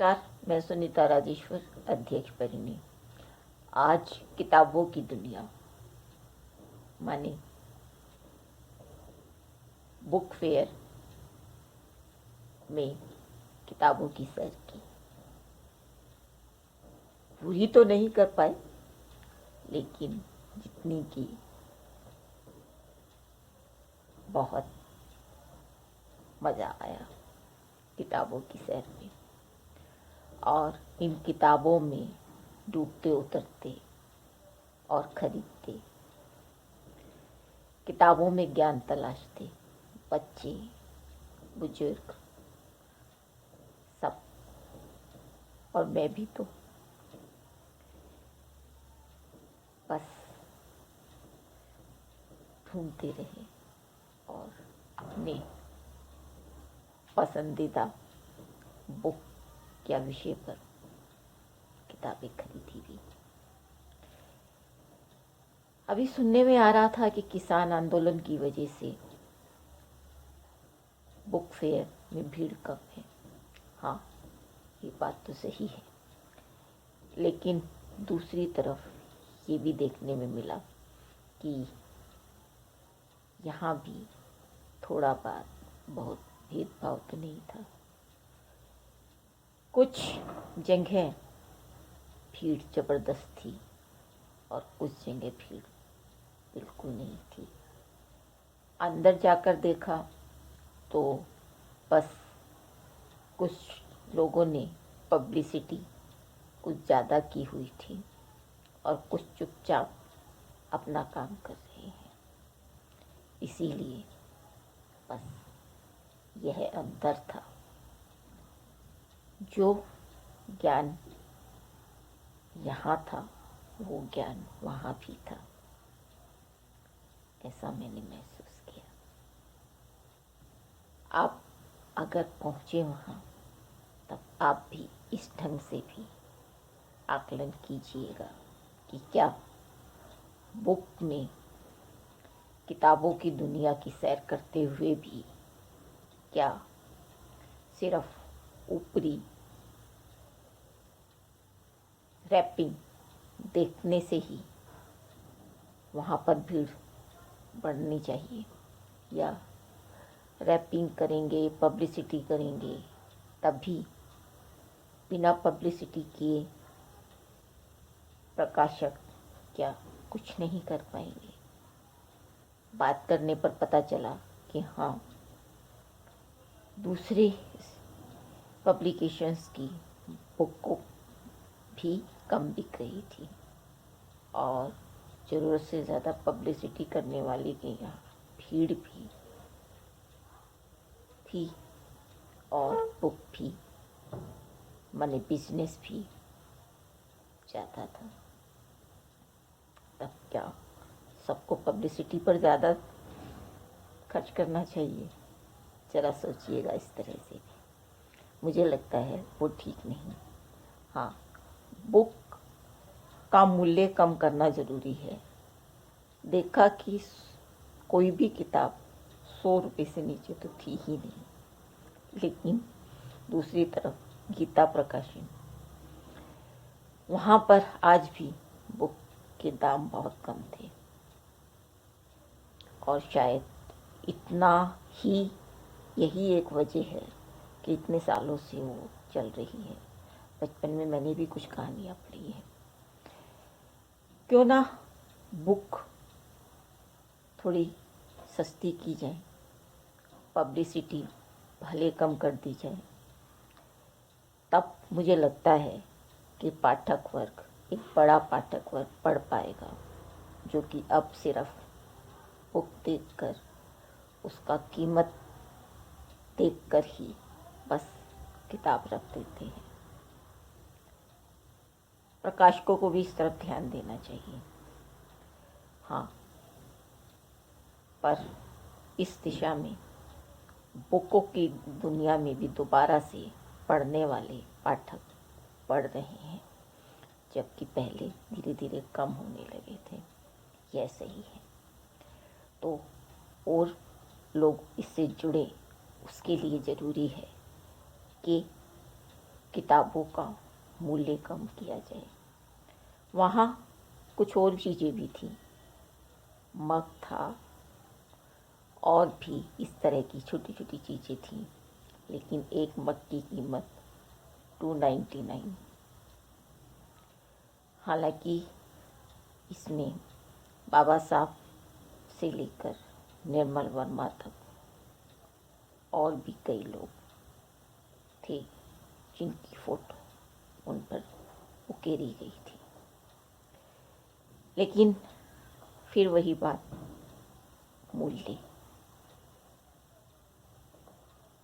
नमस्कार, मैं सुनीता राजेश्वर, अध्यक्ष परिणी। आज किताबों की दुनिया माने बुक फेयर में किताबों की सैर की। पूरी तो नहीं कर पाए, लेकिन जितनी की बहुत मज़ा आया किताबों की सैर में। और इन किताबों में डूबते उतरते और खरीदते, किताबों में ज्ञान तलाशते बच्चे, बुजुर्ग सब, और मैं भी तो बस ढूंढते रहे और अपने पसंदीदा बुक या विषय पर किताबें खरीदी भी। अभी सुनने में आ रहा था कि किसान आंदोलन की वजह से बुक फेयर में भीड़ कम है। हाँ, ये बात तो सही है, लेकिन दूसरी तरफ ये भी देखने में मिला कि यहाँ भी थोड़ा बहुत भेदभाव तो नहीं था। कुछ जगह भीड़ ज़बरदस्त थी और कुछ जगह भीड़ बिल्कुल नहीं थी। अंदर जाकर देखा तो बस कुछ लोगों ने पब्लिसिटी कुछ ज़्यादा की हुई थी और कुछ चुपचाप अपना काम कर रहे हैं। इसीलिए बस यह अंतर था। जो ज्ञान यहाँ था वो ज्ञान वहाँ भी था, ऐसा मैंने महसूस किया। आप अगर पहुँचे वहाँ तब आप भी इस ढंग से भी आकलन कीजिएगा कि क्या बुक में किताबों की दुनिया की सैर करते हुए भी क्या सिर्फ ऊपरी रैपिंग देखने से ही वहाँ पर भीड़ बढ़नी चाहिए, या रैपिंग करेंगे, पब्लिसिटी करेंगे, तभी बिना पब्लिसिटी किए प्रकाशक क्या कुछ नहीं कर पाएंगे। बात करने पर पता चला कि हाँ, दूसरे पब्लिकेशंस की बुक को भी कम बिक रही थी और ज़रूरत से ज़्यादा पब्लिसिटी करने वाले के यहाँ भीड़ भी थी और बुक भी माने बिजनेस भी ज़्यादा था। तब क्या सबको पब्लिसिटी पर ज़्यादा खर्च करना चाहिए? ज़रा सोचिएगा इस तरह से भी। मुझे लगता है वो ठीक नहीं। हाँ, बुक का मूल्य कम करना ज़रूरी है। देखा कि कोई भी किताब 100 रुपये से नीचे तो थी ही नहीं, लेकिन दूसरी तरफ गीता प्रकाशन, वहाँ पर आज भी बुक के दाम बहुत कम थे और शायद इतना ही यही एक वजह है कि इतने सालों से वो चल रही है। बचपन में मैंने भी कुछ कहानियाँ पढ़ी हैं। क्यों ना बुक थोड़ी सस्ती की जाए, पब्लिसिटी भले कम कर दी जाए, तब मुझे लगता है कि पाठक वर्ग, एक बड़ा पाठक वर्ग पढ़ पाएगा, जो कि अब सिर्फ बुक देखकर, उसका कीमत देखकर ही बस किताब रख देते हैं। प्रकाशकों को भी इस तरफ ध्यान देना चाहिए। हाँ, पर इस दिशा में बुकों की दुनिया में भी दोबारा से पढ़ने वाले पाठक बढ़ रहे हैं, जबकि पहले धीरे धीरे कम होने लगे थे। यह सही है, तो और लोग इससे जुड़े, उसके लिए ज़रूरी है कि किताबों का मूल्य कम किया जाए। वहाँ कुछ और चीज़ें भी थी, मग था और भी इस तरह की छोटी छोटी चीज़ें थीं, लेकिन एक मग की कीमत 299। हालांकि इसमें बाबा साहब से लेकर निर्मल वर्मा तक और भी कई लोग थे जिनकी फ़ोटो उन पर उकेरी गई थी। लेकिन फिर वही बात, मूल्य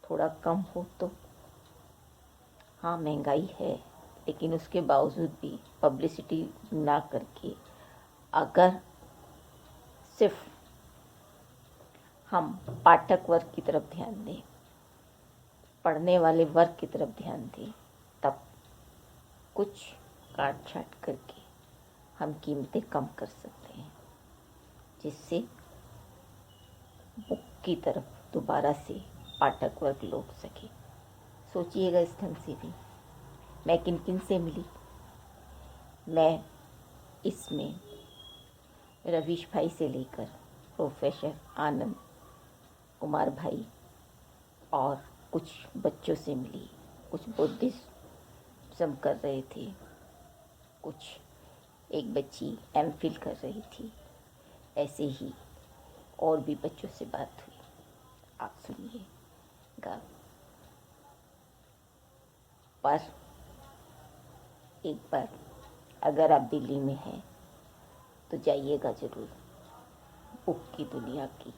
थोड़ा कम हो तो। हाँ, महंगाई है, लेकिन उसके बावजूद भी पब्लिसिटी ना करके अगर सिर्फ हम पाठक वर्ग की तरफ ध्यान दें, पढ़ने वाले वर्ग की तरफ ध्यान दें, तब कुछ काट छाट करके हम कीमतें कम कर सकते हैं, जिससे बुक की तरफ दोबारा से पाठक वर्ग लौट सके। सोचिएगा इस ढंग से भी मैं किन किन से मिली। मैं इसमें रवीश भाई से लेकर प्रोफेसर आनंद कुमार भाई और कुछ बच्चों से मिली, कुछ बुद्धिज्म कर रहे थे, कुछ एक बच्ची एमफिल कर रही थी, ऐसे ही और भी बच्चों से बात हुई। आप सुनिएगा। पर एक बार अगर आप दिल्ली में हैं तो जाइएगा ज़रूर, बुक की दुनिया की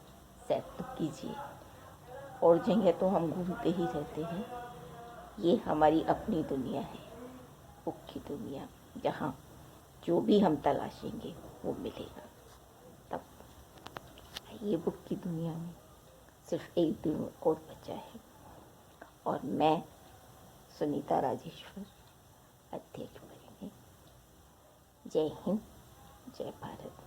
सैर तो कीजिए। और जगह तो हम घूमते ही रहते हैं, ये हमारी अपनी दुनिया है, बुक की दुनिया, जहाँ जो भी हम तलाशेंगे वो मिलेगा। तब ये बुक की दुनिया में सिर्फ एक दिन और बचा है, और मैं सुनीता राजेश्वर अध्यक्ष बनेंगे। जय हिंद, जय भारत।